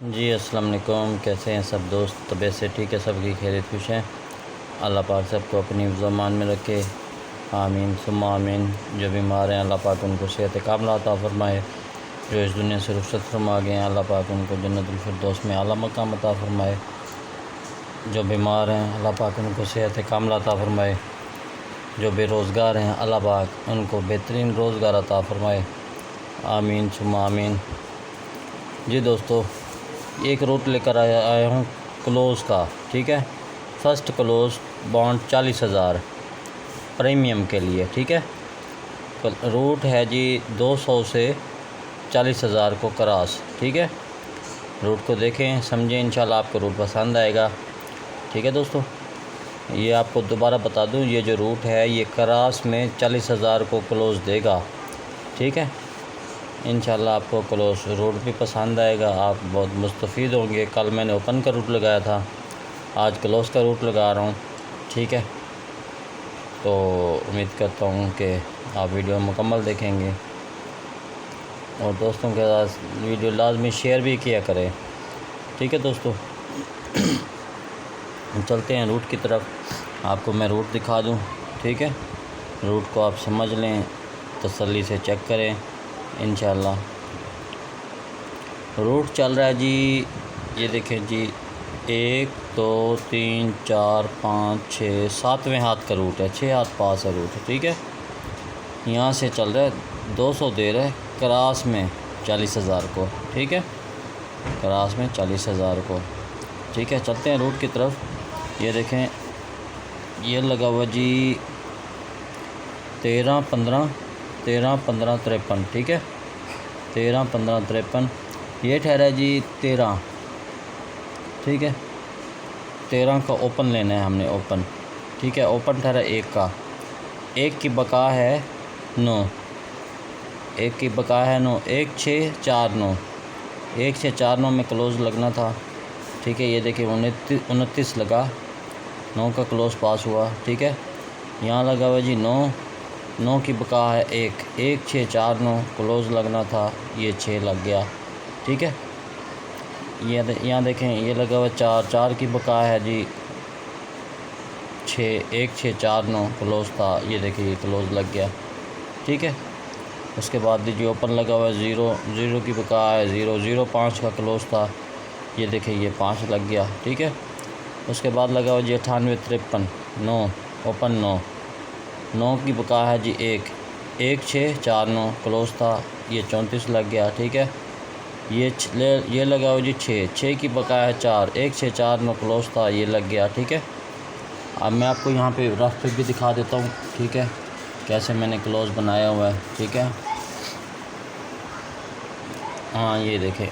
जी अस्सलाम वालेकुम। कैसे हैं सब दोस्त? तबीयत से ठीक है? सबकी खैरियत खुश हैं? अल्लाह पाक सबको अपनी ज़मान में रखे, आमीन सुम्मा आमीन। जो बीमार हैं अल्लाह पाक उनको सेहत कामिला अता फ़रमाए। जो इस दुनिया से रुखसत फरमा गए हैं अल्लाह पाक उनको जन्नतुल फिरदौस में आला मकाम अता फ़रमाए। जो बीमार हैं अल्लाह पाक उनको सेहत कामिला अता फ़रमाए। जो बेरोज़गार हैं अल्लाह पाक उनको बेहतरीन रोज़गार अता फ़रमाए, आमीन सुम्मा आमीन। जी दोस्तों, एक रूट लेकर आया हूँ क्लोज़ का, ठीक है। फ़र्स्ट क्लोज़ बॉन्ड 40,000 प्रीमियम के लिए, ठीक है। रूट है जी 200 से 40,000 को क्रॉस, ठीक है। रूट को देखें समझें, इंशाल्लाह आपको रूट पसंद आएगा, ठीक है दोस्तों। ये आपको दोबारा बता दूँ, ये जो रूट है ये क्रॉस में 40,000 को क्लोज़ देगा, ठीक है। इंशाल्लाह आपको क्लोज़ रूट भी पसंद आएगा, आप बहुत मुस्तफ़ीद होंगे। कल मैंने ओपन का रूट लगाया था, आज क्लोज़ का रूट लगा रहा हूँ, ठीक है। तो उम्मीद करता हूँ कि आप वीडियो मुकम्मल देखेंगे और दोस्तों के साथ वीडियो लाजमी शेयर भी किया करें, ठीक है दोस्तों। चलते हैं रूट की तरफ, आपको मैं रूट दिखा दूँ, ठीक है। रूट को आप समझ लें, तसल्ली से चेक करें इंशाल्लाह। रूट चल रहा है जी, ये देखें जी 1 2 3 4 5 6 7वें हाथ का रूट है, 6 हाथ पास है रूट, ठीक है। यहाँ से चल रहा है 200 दे रहा है क्रॉस में 40,000 को, ठीक है। क्रॉस में 40,000 को, ठीक है। चलते हैं रूट की तरफ। ये देखें, ये लगा हुआ जी 13 15 53, ठीक है। 13 15 53, ये ठहरा है जी 13, ठीक है। 13 का ओपन लेना है हमने, ओपन, ठीक है। ओपन ठहरा 1 का, 1 की बका है 9, 1 की बका है 9, 1 6 4 9, 1 6 4 9 में क्लोज़ लगना था, ठीक है। ये देखिए 29 लगा, 9 का क्लोज़ पास हुआ, ठीक है। यहाँ लगा हुआ जी 9 की बका है 1 6 4 9 क्लोज़ लगना था, ये 6 लग गया, ठीक है। ये यहाँ देखें, ये लगा हुआ 4 की बका है जी 1 6 4 9 क्लोज़ था, ये देखिए ये क्लोज़ लग गया, ठीक है। उसके बाद दीजिए ओपन लगा हुआ है 0 की बका है 0 5 का क्लोज़ था, ये देखिए ये 5 लग गया, ठीक है। उसके बाद लगा हुआ जी 98 53 9, ओपन 9 की बका है जी 1 6 4 9 क्लोज़ था, ये 34 लग गया, ठीक है। ये लगा हुआ जी 6 की बका है 1 6 4 9 क्लोज़ था, ये लग गया, ठीक है। अब मैं आपको यहाँ पे रफ पे भी दिखा देता हूँ, ठीक है, कैसे मैंने क्लोज़ बनाया हुआ है, ठीक है। हाँ ये देखें,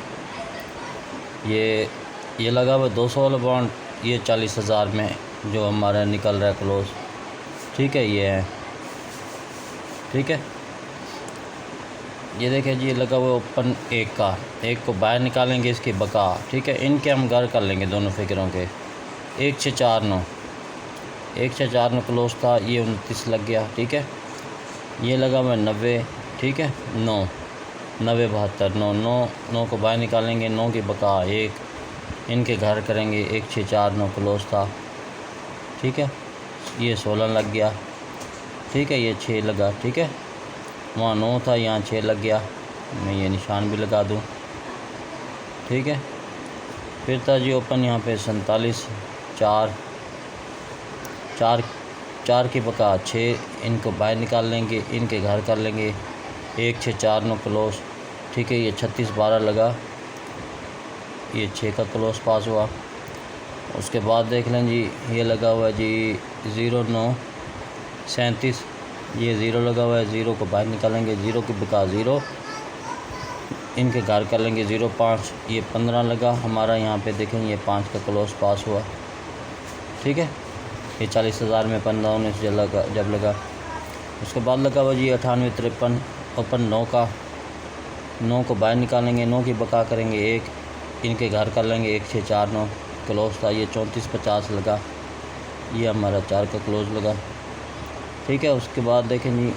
ये लगा हुआ 200 वाला बॉन्ड, ये 40,000 में जो हमारा निकल रहा है क्लोज़, ठीक है। ये है, ठीक है। ये देखें जी, ये लगा हुआ ओपन 1 का, 1 को बाहर निकालेंगे इसकी बका, ठीक है। इनके हम घर कर लेंगे दोनों फिक्रों के। 1 6 4 9 क्लोज़ था, ये 29 लग गया, ठीक है। ये लगा हुआ 90, ठीक है। 9 90 72 9 को बाहर निकालेंगे, 9 की बका 1, इनके घर करेंगे, 1 6 4 9 क्लोज़ था, ठीक है। ये 16 लग गया, ठीक है। ये 6 लगा, ठीक है। वहाँ 9 था, यहाँ 6 लग गया, मैं ये निशान भी लगा दूँ, ठीक है। फिर था जी ओपन यहाँ पे 47 4 की बका 6, इनको बाहर निकाल लेंगे, इनके घर कर लेंगे, 1 6 4 9 क्लोज़, ठीक है। ये 36 12 लगा, ये 6 का क्लोज़ पास हुआ। उसके बाद देख लें जी, ये लगा हुआ है जी 0 9 37, ये 0 लगा हुआ है, 0 को बाहर निकालेंगे, 0 की बका 0, इनके घर कर लेंगे 0 5, ये 15 लगा हमारा, यहाँ पे देखें ये 5 का क्लोज़ पास हुआ, ठीक है। ये 40,000 में 15 19 जब लगा। उसके बाद लगा हुआ जी 98 53, ओपन 9 का, 9 को बाहर निकालेंगे, 9 की बका करेंगे 1, इनके घर कर लेंगे, 1 6 4 9 क्लोज़ था, ये 34 50 लगा, ये हमारा 4 का क्लोज़ लगा, ठीक है। उसके बाद देखें जी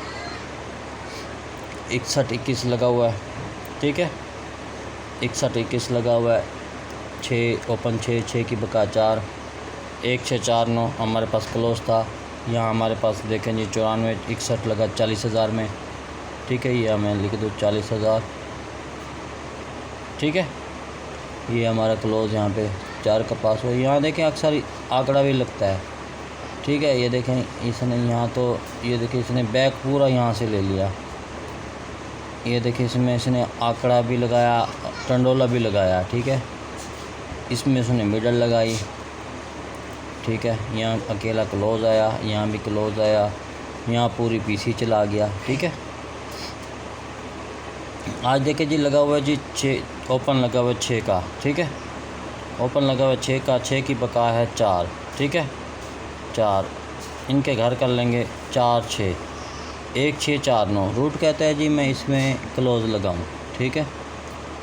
61 21 लगा हुआ है, ठीक है। 61 21 लगा हुआ है, 6 ओपन 6 की बका 4 1649 हमारे पास क्लोज था। यहाँ हमारे पास देखें जी 94 61 लगा 40,000 में, ठीक है। ये मैं लिख दूँ 40,000, ठीक है। ये हमारा क्लोज यहाँ पे 4 का पास हुआ। यहाँ देखें अक्सर आंकड़ा भी लगता है, ठीक है। ये देखें इसने यहाँ तो ये देखें इसने बैक पूरा यहाँ से ले लिया। ये देखिए इसमें इसने आंकड़ा भी लगाया, टंडोला भी लगाया, ठीक है। इसमें इसने मिडल लगाई, ठीक है। यहाँ अकेला क्लोज आया, यहाँ भी क्लोज आया, यहाँ पूरी पीसी चला गया, ठीक है। आज देखिए जी लगा हुआ है जी 6 ओपन लगा हुआ है 6 का, ठीक है। ओपन लगा हुआ है 6 का, 6 की बका है 4, ठीक है। 4 इनके घर कर लेंगे 4 6 1 6 4 9 रूट कहता है जी मैं इसमें क्लोज़ लगाऊं, ठीक है।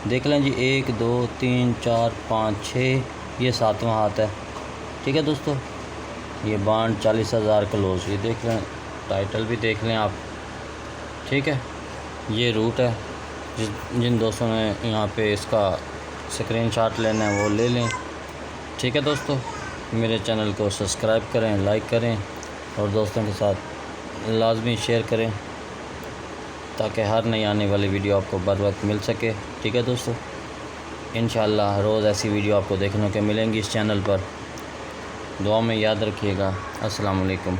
देख लें जी 1 2 3 4 5 6 ये 7वां हाथ है, ठीक है दोस्तों। ये बांड 40,000 क्लोज़, ये देख लें, टाइटल भी देख लें आप, ठीक है। ये रूट है, जिन दोस्तों ने यहाँ पे इसका स्क्रीनशॉट लेना है वो ले लें, ठीक है दोस्तों। मेरे चैनल को सब्सक्राइब करें, लाइक करें और दोस्तों के साथ लाजमी शेयर करें ताकि हर नई आने वाली वीडियो आपको बर वक्त मिल सके, ठीक है दोस्तों। इंशाअल्लाह रोज़ ऐसी वीडियो आपको देखने को मिलेंगी इस चैनल पर। दुआ में याद रखिएगा। अस्सलाम वालेकुम।